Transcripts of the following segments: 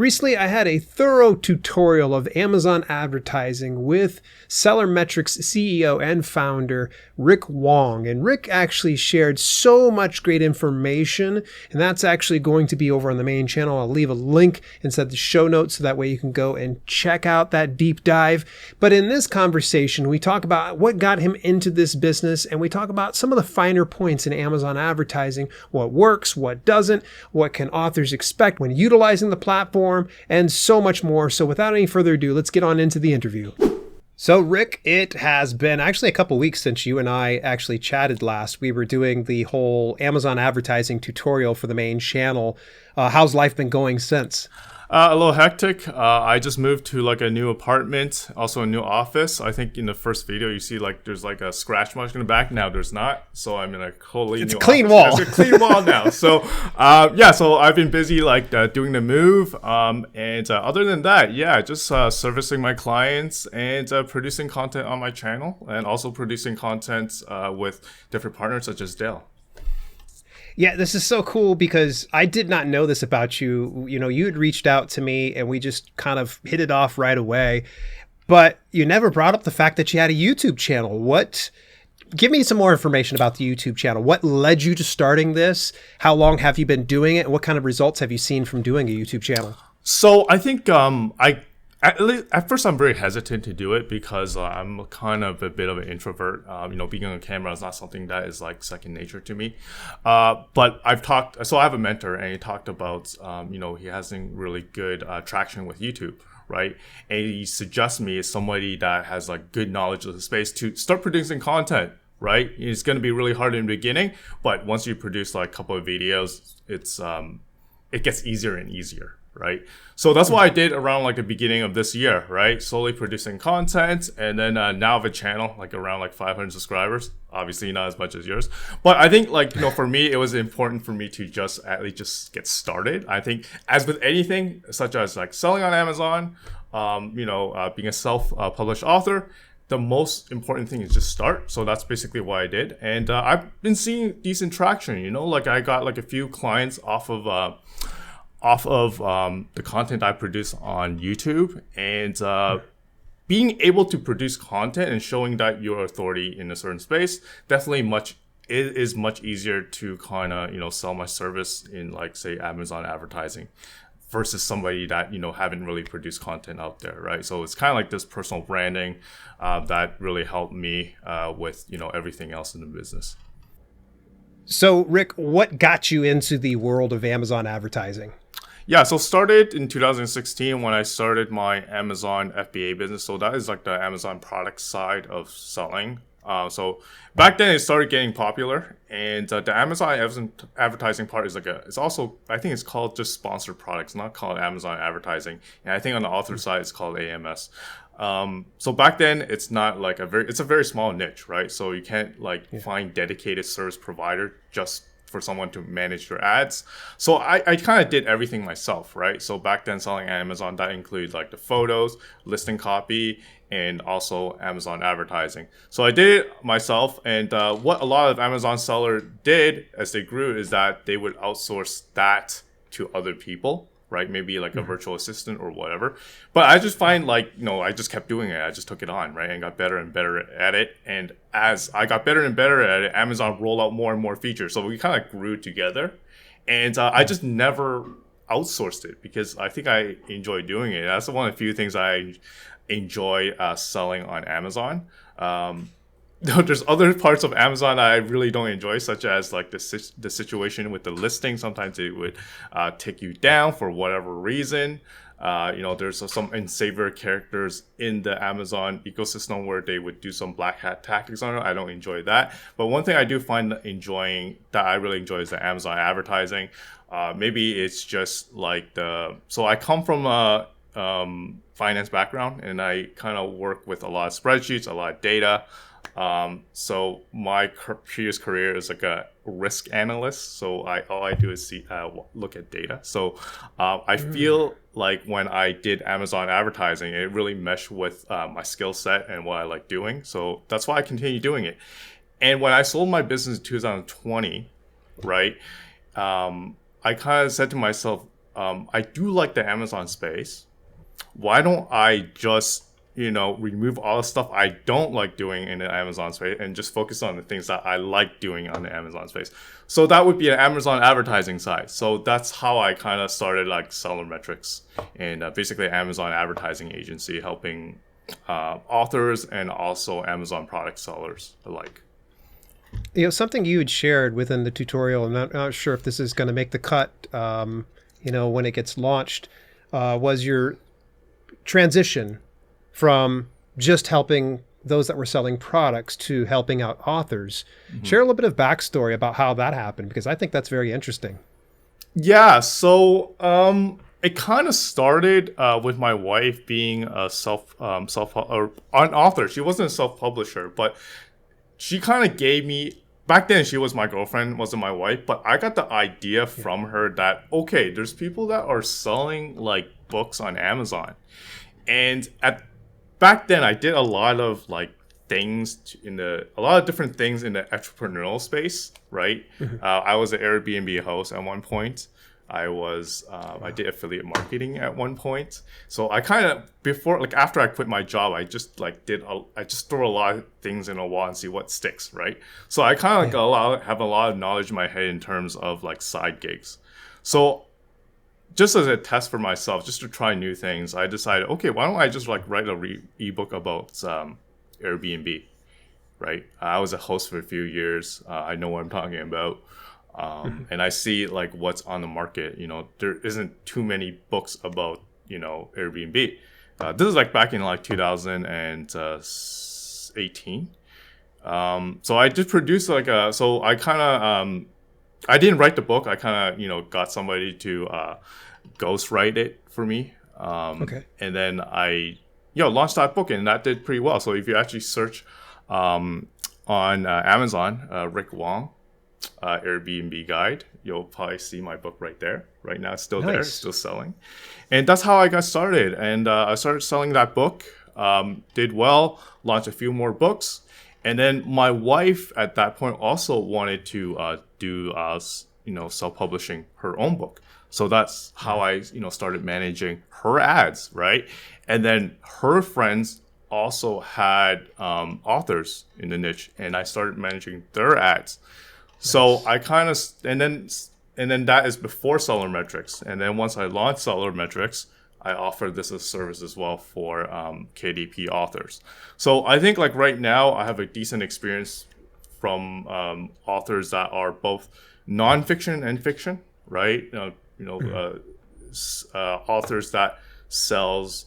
Recently, I had a thorough tutorial of Amazon advertising with Seller Metrics CEO and founder Rick Wong. And Rick actually shared so much great information, and that's actually going to be over on the main channel. I'll leave a link inside the show notes so that way you can go and check out that deep dive. But in this conversation, we talk about what got him into this business, and we talk about some of the finer points in Amazon advertising, what works, what doesn't, what can authors expect when utilizing the platform, and so much more. So without any further ado, let's get on into the interview. So Rick, it has been actually a couple weeks since you and I actually chatted last. We were doing the whole Amazon advertising tutorial for the main channel. How's life been going since? A little hectic. I just moved to like a new apartment, also a new office. I think in the first video you see like there's like a scratch mark in the back. Now there's not. So I'm in a totally it's new a clean office. wall. It's a clean wall now. So so I've been busy like doing the move. And other than that, just servicing my clients and producing content on my channel, and also producing content with different partners such as Dale. Yeah, this is so cool because I did not know this about you. You know, you had reached out to me and we just kind of hit it off right away. But you never brought up the fact that you had a YouTube channel. Give me some more information about the YouTube channel. What led you to starting this? How long have you been doing it? And what kind of results have you seen from doing a YouTube channel? So I think at first, I'm very hesitant to do it because I'm kind of a bit of an introvert. Being on camera is not something that is like second nature to me. But I have a mentor, and he talked about, he hasn't really good traction with YouTube, right? And he suggests me as somebody that has like good knowledge of the space to start producing content, right? It's going to be really hard in the beginning, but once you produce like a couple of videos, it gets easier and easier. Right. So that's what I did around like the beginning of this year, right? Slowly producing content, and then now I have a channel like around like 500 subscribers, obviously not as much as yours. But I think for me, it was important for me to at least just get started. I think as with anything, such as like selling on Amazon, being a self-published author, the most important thing is just start. So that's basically what I did. And I've been seeing decent traction, like I got like a few clients off of the content I produce on YouTube, and being able to produce content and showing that you're authority in a certain space is much easier to kind of sell my service in like say Amazon advertising versus somebody that haven't really produced content out there, right? So it's kind of like this personal branding that really helped me with everything else in the business. So Rick, what got you into the world of Amazon advertising? Yeah, so started in 2016 when I started my Amazon FBA business. So that is like the Amazon product side of selling. So back then it started getting popular, and the Amazon advertising part is it's also, I think it's called just sponsored products, not called Amazon advertising. And I think on the author side it's called AMS. So back then it's not like it's a very small niche, right? So you can't find dedicated service provider just for someone to manage your ads. So I kind of did everything myself, right? So back then selling Amazon, that included like the photos, listing copy, and also Amazon advertising. So I did it myself. And what a lot of Amazon sellers did as they grew is that they would outsource that to other people, right? Maybe like a virtual assistant or whatever. But I just find I just kept doing it. I just took it on, right? And got better and better at it. And as I got better and better at it, Amazon rolled out more and more features. So we kind of grew together. And I just never outsourced it because I think I enjoy doing it. That's one of the few things I enjoy selling on Amazon. There's other parts of Amazon that I really don't enjoy, such as like the situation with the listing. Sometimes it would take you down for whatever reason. There's some unsavory characters in the Amazon ecosystem where they would do some black hat tactics on it. I don't enjoy that. But one thing I do find that I really enjoy is the Amazon advertising. Maybe it's just like so I come from a finance background, and I kind of work with a lot of spreadsheets, a lot of data. So my previous career is like a risk analyst. So all I do is look at data. So I feel like when I did Amazon advertising, it really meshed with my skill set and what I like doing. So that's why I continue doing it. And when I sold my business in 2020, right, I kind of said to myself, I do like the Amazon space. Why don't I just, remove all the stuff I don't like doing in the Amazon space and just focus on the things that I like doing on the Amazon space? So that would be an Amazon advertising side. So that's how I kind of started like Seller Metrics, and basically an Amazon advertising agency helping authors and also Amazon product sellers alike. Something you had shared within the tutorial, I'm not sure if this is going to make the cut, when it gets launched, was your transition from just helping those that were selling products to helping out authors. Mm-hmm. Share a little bit of backstory about how that happened, because I think that's very interesting. Yeah, so it kind of started with my wife being a an author. She wasn't a self-publisher, but she kind of gave me, back then she was my girlfriend, wasn't my wife, but I got the idea from her that, okay, there's people that are selling like books on Amazon. And back then I did a lot of like a lot of different things in the entrepreneurial space, right? Mm-hmm. I was an Airbnb host at one point. I did affiliate marketing at one point. So I kind of, after I quit my job, I just throw a lot of things in a wall and see what sticks, right? So I kind of have a lot of knowledge in my head in terms of like side gigs. So just as a test for myself, just to try new things, I decided, okay, why don't I just like write a ebook about Airbnb, right? I was a host for a few years. I know what I'm talking about. And I see like what's on the market. There isn't too many books about, Airbnb. This is like back in like 2018. So I just produced so I kind of, I didn't write the book. I kind of, got somebody to ghostwrite it for me. Okay. And then I, launched that book, and that did pretty well. So if you actually search on Amazon, Rick Wong, Airbnb guide, you'll probably see my book right there. Right now it's still there, it's still selling. And that's how I got started. And I started selling that book, did well, launched a few more books. And then my wife at that point also wanted to do self-publishing her own book. So that's how I started managing her ads, right? And then her friends also had authors in the niche, and I started managing their ads. So I kind of, and then that is before Seller Metrics. And then once I launched Seller Metrics, I offered this as a service as well for KDP authors. So I think like right now I have a decent experience from authors that are both nonfiction and fiction, right? Authors that sells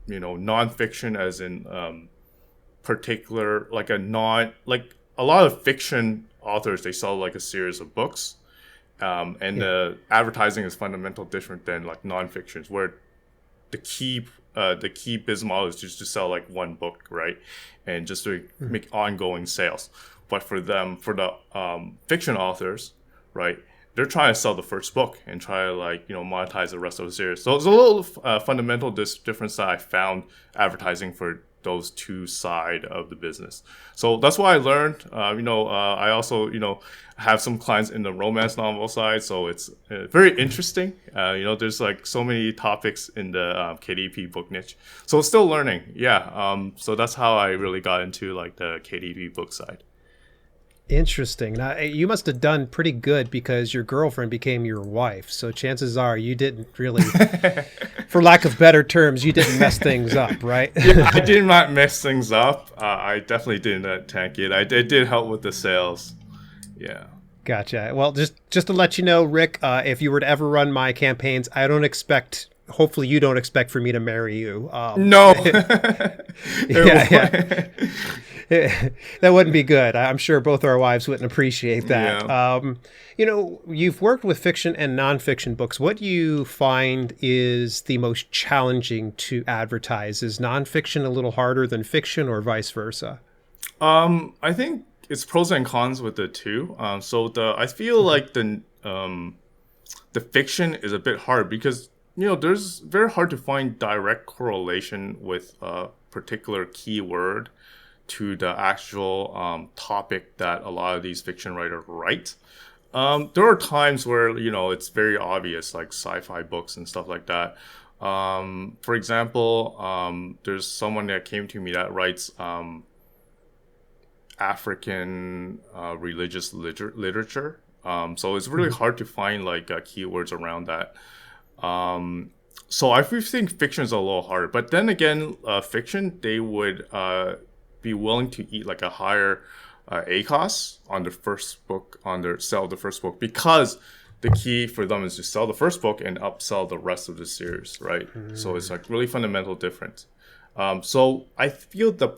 nonfiction as in particular, like a lot of fiction authors, they sell like a series of books, and the advertising is fundamental different than like nonfictions, where the key business model is just to sell like one book, right, and just to make ongoing sales. But for the fiction authors, right, they're trying to sell the first book and try to monetize the rest of the series. So it's a little fundamental difference that I found advertising for those two side of the business. So that's what I learned. I also have some clients in the romance novel side, so it's very interesting. There's like so many topics in the KDP book niche, so still learning. So that's how I really got into like the KDP book side. Interesting. Now, you must have done pretty good because your girlfriend became your wife. So chances are you didn't really, for lack of better terms, you didn't mess things up, right? Yeah, I did not mess things up. I definitely didn't tank it. I did help with the sales. Yeah. Gotcha. Well, just to let you know, Rick, if you were to ever run my campaigns, hopefully you don't expect for me to marry you. No. Yeah. That wouldn't be good. I'm sure both our wives wouldn't appreciate that. Yeah. You've worked with fiction and nonfiction books. What do you find is the most challenging to advertise? Is nonfiction a little harder than fiction, or vice versa? I think it's pros and cons with the two. I feel like the fiction is a bit hard because there's very hard to find direct correlation with a particular keyword to the actual topic that a lot of these fiction writers write. There are times where, it's very obvious, like sci-fi books and stuff like that. For example, there's someone that came to me that writes African religious literature. So it's really hard to find like keywords around that. So I think fiction is a little harder. But then again, fiction, they would be willing to eat like a higher ACOS on the first book, on their sell the first book, because the key for them is to sell the first book and upsell the rest of the series, right? So it's like really fundamental difference. So I feel the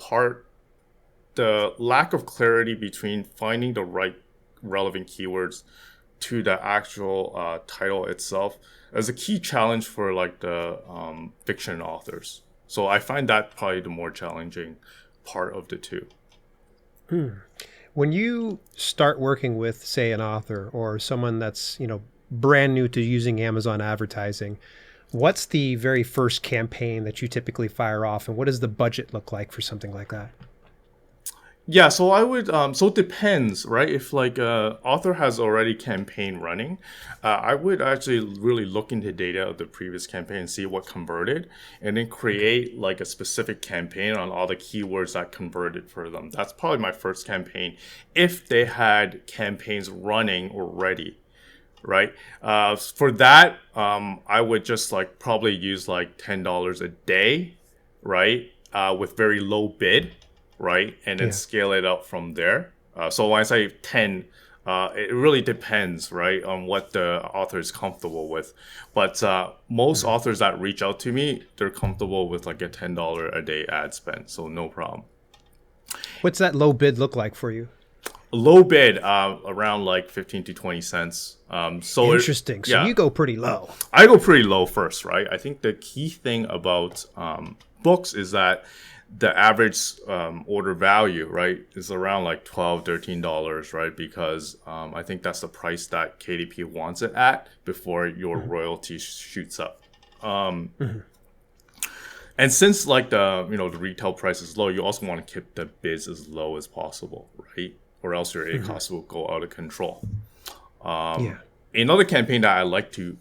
lack of clarity between finding the right relevant keywords to the actual title itself is a key challenge for like the fiction authors. So I find that probably the more challenging part of the two. When you start working with, say, an author or someone that's, brand new to using Amazon advertising, what's the very first campaign that you typically fire off, and what does the budget look like for something like that? Yeah, so I would, so it depends, right? If like a author has already campaign running, I would actually really look into data of the previous campaign and see what converted, and then create like a specific campaign on all the keywords that converted for them. That's probably my first campaign. If they had campaigns running already, right? For that, I would just like probably use like $10 a day, right? With very low bid, right? And then scale it up from there. So when I say 10, it really depends, right, on what the author is comfortable with. But most authors that reach out to me, they're comfortable with like a $10 a day ad spend. So no problem. What's that low bid look like for you? Low bid, around like 15 to 20 cents. So interesting. So you go pretty low. I go pretty low first, right? I think the key thing about books is that the average order value, right, is around like $12, $13, right? Because I think that's the price that KDP wants it at before your royalty shoots up. And since like the retail price is low, you also want to keep the bids as low as possible, right? Or else your ACOS will go out of control. Another campaign that I like to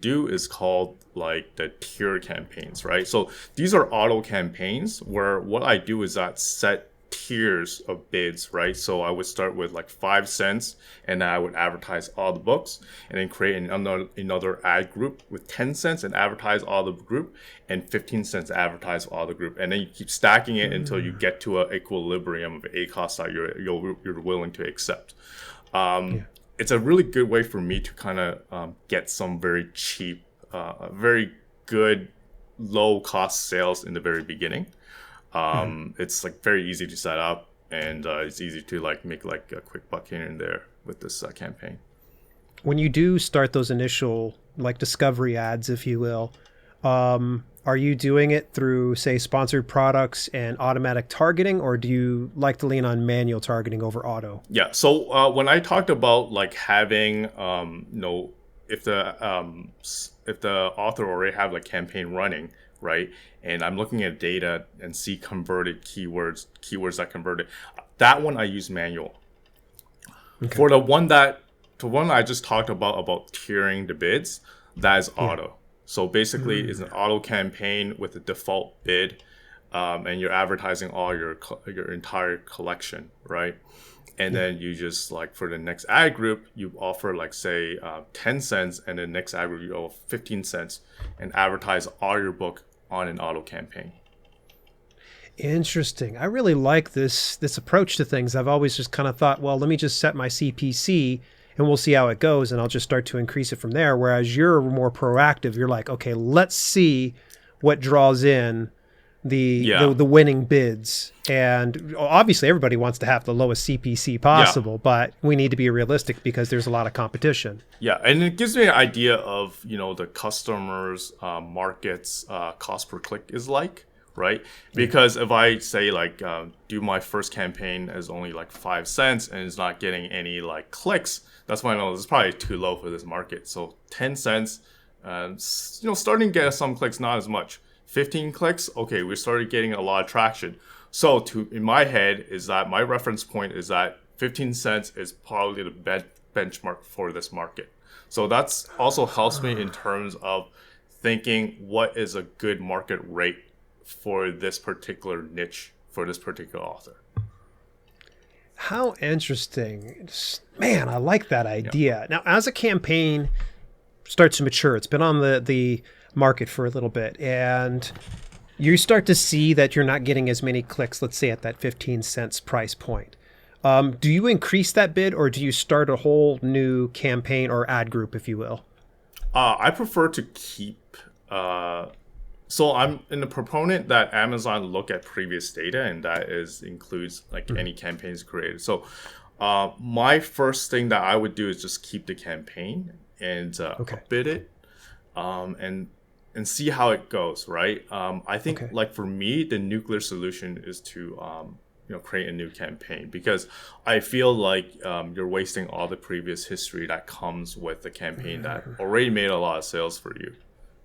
do is called like the tier campaigns, right? So these are auto campaigns where what I do is that set tiers of bids, right? So I would start with like 5 cents, and then I would advertise all the books, and then create another ad group with 10 cents and advertise all the group, and 15 cents advertise all the group, and then you keep stacking it until you get to an equilibrium of ACOS that you're willing to accept. It's a really good way for me to kind of get some very cheap, very good, low cost sales in the very beginning. It's like very easy to set up, and it's easy to like make like a quick buck here and there with this campaign. When you do start those initial like discovery ads, if you will, are you doing it through, say, sponsored products and automatic targeting, or do you like to lean on manual targeting over auto? Yeah. So when I talked about like having, if the author already have like campaign running, right, and I'm looking at data and see converted keywords that converted, that one I use manual. Okay. For the one I just talked about tiering the bids, that is auto. So basically, it's an auto campaign with a default bid, and you're advertising all your entire collection, right? And then you just like for the next ad group, you offer like say 10 cents, and the next ad group you offer 15 cents, and advertise all your book on an auto campaign. Interesting. I really like this approach to things. I've always just kind of thought, well, let me just set my CPC and we'll see how it goes, and I'll just start to increase it from there. Whereas you're more proactive. You're like, okay, let's see what draws in the winning bids. And obviously everybody wants to have the lowest CPC possible, but we need to be realistic because there's a lot of competition. Yeah, and it gives me an idea of, the customer's market's cost per click is like, right? Because if I say like do my first campaign as only like 5 cents and it's not getting any like clicks, that's why I know this is probably too low for this market. So 10 cents, starting to get some clicks, not as much. 15 clicks, okay, we started getting a lot of traction. So in my head is that my reference point is that 15 cents is probably the benchmark for this market. So that's also helps me in terms of thinking what is a good market rate for this particular niche for this particular author. How interesting. Man, I like that idea. Now, as a campaign starts to mature, it's been on the market for a little bit, and you start to see that you're not getting as many clicks, let's say at that 15 cents price point. Do you increase that bid, or do you start a whole new campaign or ad group, if you will? I prefer to keep. So I'm in the proponent that Amazon look at previous data, and that includes like any campaigns created. So my first thing that I would do is just keep the campaign and upbid it, and see how it goes. Right. I think like for me, the nuclear solution is to create a new campaign, because I feel like you're wasting all the previous history that comes with the campaign that already made a lot of sales for you.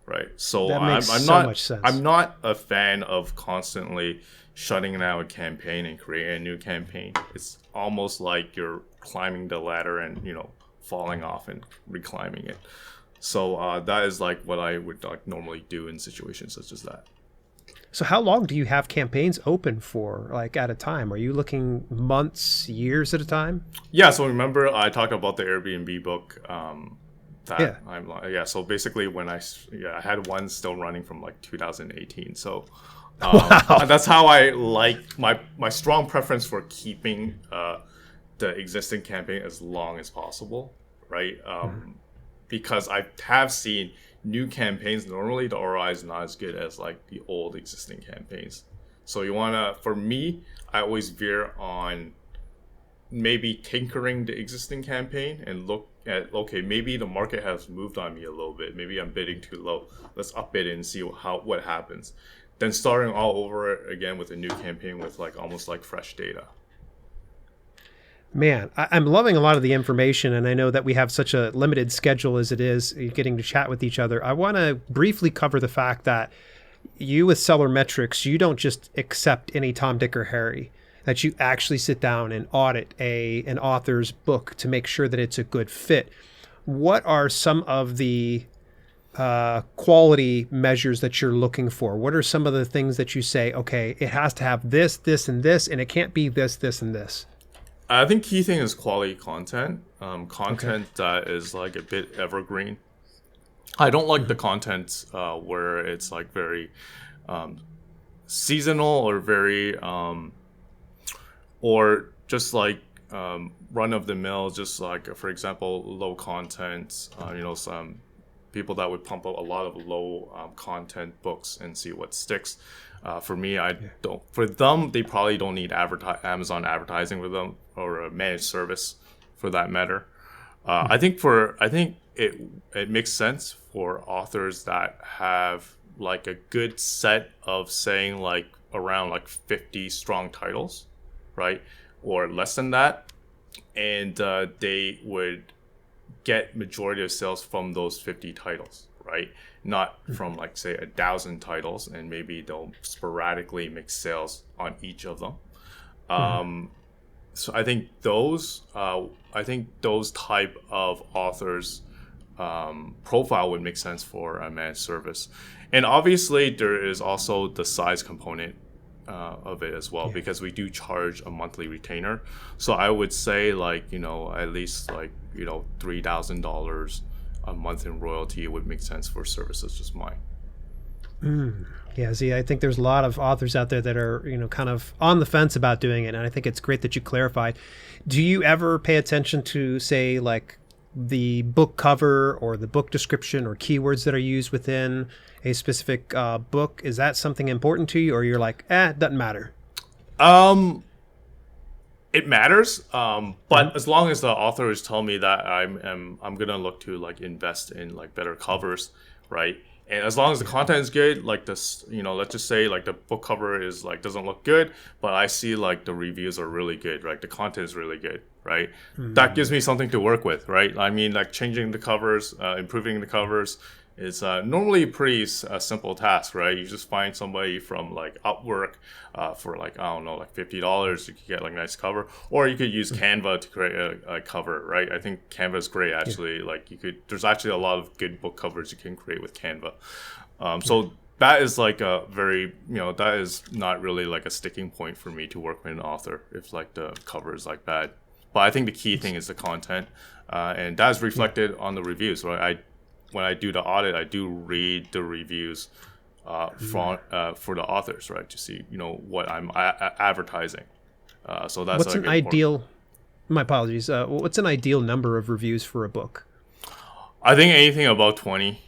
Right. So that makes I'm so not much sense. I'm not a fan of constantly shutting down a campaign and creating a new campaign. It's almost like you're climbing the ladder and, falling off and reclimbing it. So that is like what I would like normally do in situations such as that. So how long do you have campaigns open for, like at a time? Are you looking months, years at a time? Yeah. So remember I talked about the Airbnb book. So basically when I had one still running from like 2018. So Wow. that's how I like my strong preference for keeping the existing campaign as long as possible, right? Because I have seen new campaigns, normally the ROI is not as good as like the old existing campaigns. So for me, I always veer on maybe tinkering the existing campaign and look at, okay, maybe the market has moved on me a little bit. Maybe I'm bidding too low. Let's up it and see what happens. Then starting all over again with a new campaign with like almost like fresh data. Man, I'm loving a lot of the information, and I know that we have such a limited schedule as it is, getting to chat with each other. I want to briefly cover the fact that you with Seller Metrics, you don't just accept any Tom, Dick, or Harry, that you actually sit down and audit an author's book to make sure that it's a good fit. What are some of the quality measures that you're looking for? What are some of the things that you say, okay, it has to have this, this, and this, and it can't be this, this, and this? I think key thing is quality content. Content that is like a bit evergreen. I don't like the content where it's like very seasonal or very or just like run of the mill. Just like, for example, low content. Some people that would pump out a lot of low content books and see what sticks. For me, I don't. For them, they probably don't need Amazon advertising with them, or a managed service, for that matter. I think it makes sense for authors that have like a good set of, saying like around like 50 strong titles, right, or less than that, and they would get majority of sales from those 50 titles, right? Not from like say 1,000 titles, and maybe they'll sporadically make sales on each of them. So I think those type of authors profile would make sense for a managed service. And obviously there is also the size component of it as well, because we do charge a monthly retainer. So I would say like, at least like, $3,000 a month in royalty would make sense for services just mine. Yeah, see, I think there's a lot of authors out there that are, kind of on the fence about doing it, and I think it's great that you clarified. Do you ever pay attention to, say, like the book cover or the book description or keywords that are used within a specific book? Is that something important to you, or you're like, it doesn't matter? It matters, but as long as the author is telling me that I'm gonna look to like invest in like better covers, right? And as long as the content is good, like this, let's just say like the book cover is like doesn't look good, but I see like the reviews are really good, right? The content is really good, right? That gives me something to work with, right? I mean, like changing the covers, improving the covers, is normally a pretty simple task, right? You just find somebody from like Upwork for like, I don't know, like $50. You could get like a nice cover, or you could use Canva to create a cover, right? I think Canva is great actually. Like there's actually a lot of good book covers you can create with Canva. So that is like a very, that is not really like a sticking point for me to work with an author if like the cover is like bad. But I think the key thing is the content, and that is reflected on the reviews, right? When I do the audit, I do read the reviews for the authors, right, to see what I'm advertising. So that's what's an ideal. My apologies. What's an ideal number of reviews for a book? I think anything above 20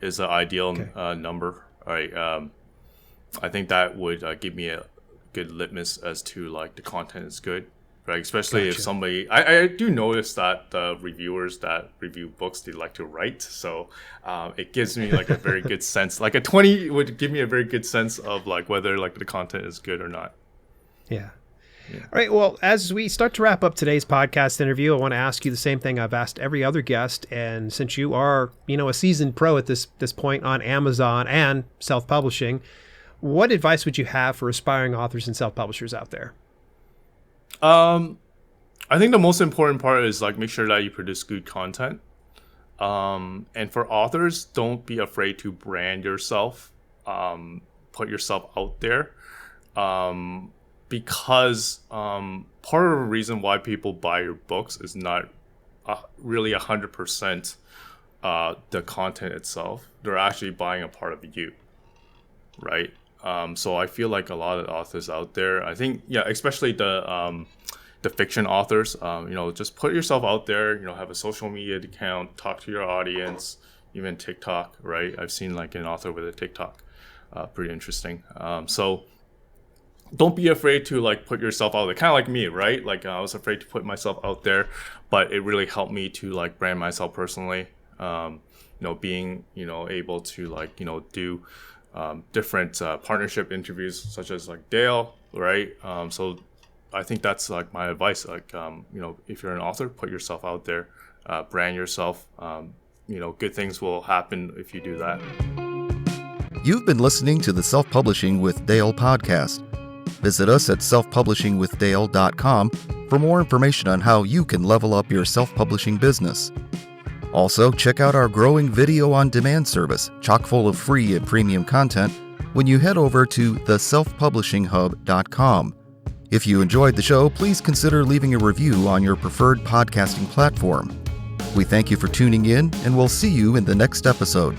is an ideal number. Right. I think that would give me a good litmus as to like the content is good. Right, especially if somebody, I do notice that the reviewers that review books, they like to write. So it gives me like a very good sense. Like a 20 would give me a very good sense of like whether like the content is good or not. Yeah. All right. Well, as we start to wrap up today's podcast interview, I want to ask you the same thing I've asked every other guest. And since you are, a seasoned pro at this point on Amazon and self-publishing, what advice would you have for aspiring authors and self-publishers out there? I think the most important part is like make sure that you produce good content. And for authors, don't be afraid to brand yourself, put yourself out there. Because part of the reason why people buy your books is not really 100% the content itself. They're actually buying a part of you, right? So I feel like a lot of authors out there, I think, especially the fiction authors, just put yourself out there, have a social media account, talk to your audience, even TikTok, right? I've seen like an author with a TikTok, pretty interesting. So don't be afraid to like put yourself out there, kind of like me, right? Like I was afraid to put myself out there, but it really helped me to like brand myself personally, being, able to like, do different partnership interviews such as like Dale, right? So I think that's like my advice. Like, if you're an author, put yourself out there, brand yourself. Good things will happen if you do that. You've been listening to the Self-Publishing with Dale podcast. Visit us at selfpublishingwithdale.com for more information on how you can level up your self-publishing business. Also, check out our growing video-on-demand service, chock full of free and premium content, when you head over to theselfpublishinghub.com. If you enjoyed the show, please consider leaving a review on your preferred podcasting platform. We thank you for tuning in, and we'll see you in the next episode.